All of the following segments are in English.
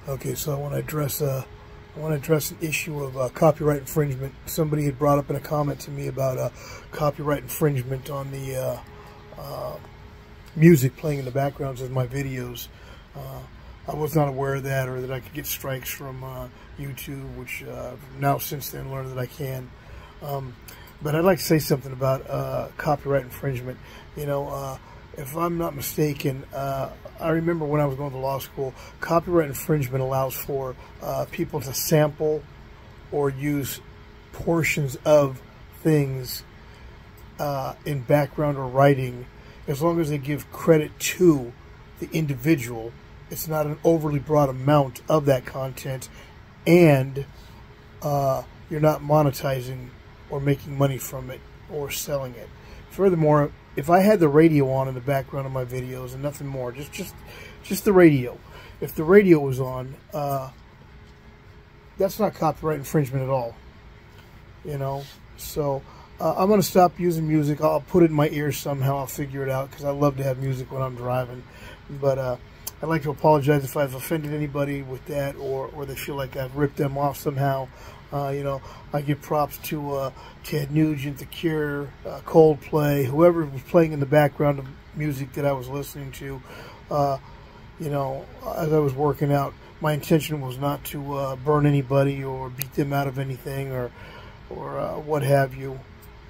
Okay, so I want to address an issue of copyright infringement. Somebody had brought up in a comment to me about copyright infringement on the music playing in the backgrounds of my videos. I was not aware of that, or that I could get strikes from YouTube, which now since then learned that I can. But I'd like to say something about copyright infringement. You know, if I'm not mistaken, I remember when I was going to law school, copyright infringement allows for people to sample or use portions of things in background or writing, as long as they give credit to the individual. It's not an overly broad amount of that content, and you're not monetizing or making money from it or selling it. Furthermore, if I had the radio on in the background of my videos and nothing more, just the radio, if the radio was on, that's not copyright infringement at all, you know. So I'm going to stop using music. I'll put it in my ears somehow. I'll figure it out, because I love to have music when I'm driving. But I'd like to apologize if I've offended anybody with that, or they feel like I've ripped them off somehow. You know, I give props to Ted Nugent, The Cure, Coldplay, whoever was playing in the background of music that I was listening to. You know, as I was working out, my intention was not to burn anybody or beat them out of anything, or what have you.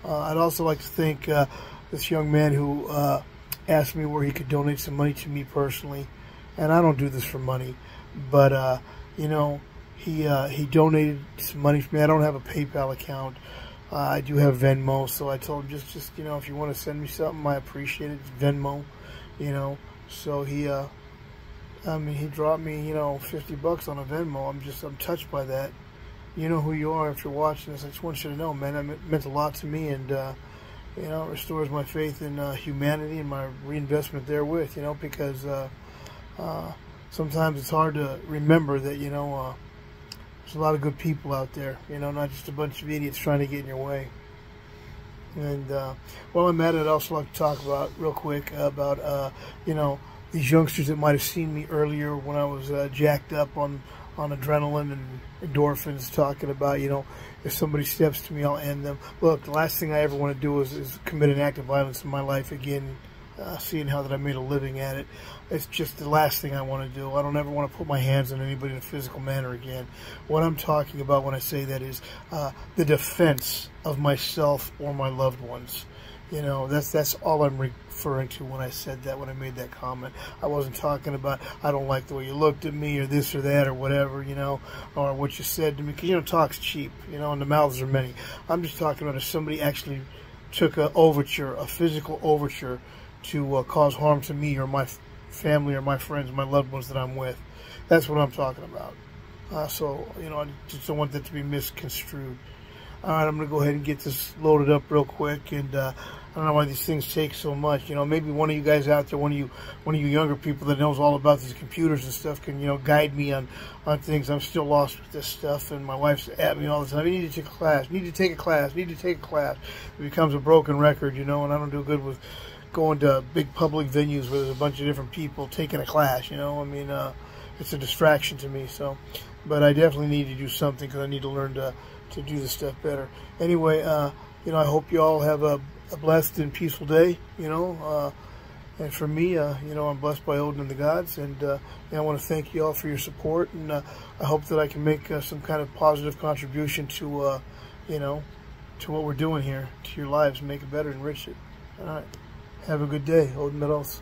I'd also like to thank this young man who asked me where he could donate some money to me personally. And I don't do this for money, but you know, he donated some money for me. I don't have a PayPal account. I do have Venmo, so I told him just you know, if you want to send me something, I appreciate it. It's Venmo, you know. So he dropped me, you know, $50 on a Venmo. I'm touched by that. You know who you are if you're watching this. I just want you to know, man, that meant a lot to me, and you know, it restores my faith in humanity and my reinvestment therewith. You know, because sometimes it's hard to remember that, you know, there's a lot of good people out there, you know, not just a bunch of idiots trying to get in your way. And while I'm at it, I'd also like to talk about, real quick, about, you know, these youngsters that might have seen me earlier when I was jacked up on adrenaline and endorphins, talking about, you know, if somebody steps to me, I'll end them. Look, the last thing I ever want to do is commit an act of violence in my life again. Seeing how that I made a living at it, it's just the last thing I want to do. I don't ever want to put my hands on anybody in a physical manner again. What I'm talking about when I say that is the defense of myself or my loved ones. You know, that's all I'm referring to when I said that, when I made that comment. I wasn't talking about, I don't like the way you looked at me, or this or that, or whatever, you know, or what you said to me, because, you know, talk's cheap, you know, and the mouths are many. I'm just talking about if somebody actually took a physical overture to cause harm to me or my family or my friends, my loved ones that I'm with. That's what I'm talking about. So, you know, I just don't want that to be misconstrued. All right, I'm going to go ahead and get this loaded up real quick. And I don't know why these things take so much. You know, maybe one of you guys out there, one of you younger people that knows all about these computers and stuff, can, you know, guide me on things. I'm still lost with this stuff, and my wife's at me all the time. You need to take a class. You need to take a class. You need to take a class. It becomes a broken record, you know, and I don't do good with going to big public venues where there's a bunch of different people taking a class, you know. I mean, it's a distraction to me. So, but I definitely need to do something, because I need to learn to do this stuff better. Anyway, you know, I hope you all have a blessed and peaceful day, you know. And for me, you know, I'm blessed by Odin and the gods, and I want to thank you all for your support, and I hope that I can make some kind of positive contribution to, you know, to what we're doing here, to your lives, make it better, enrich it. All right. Have a good day, Odin Meadows.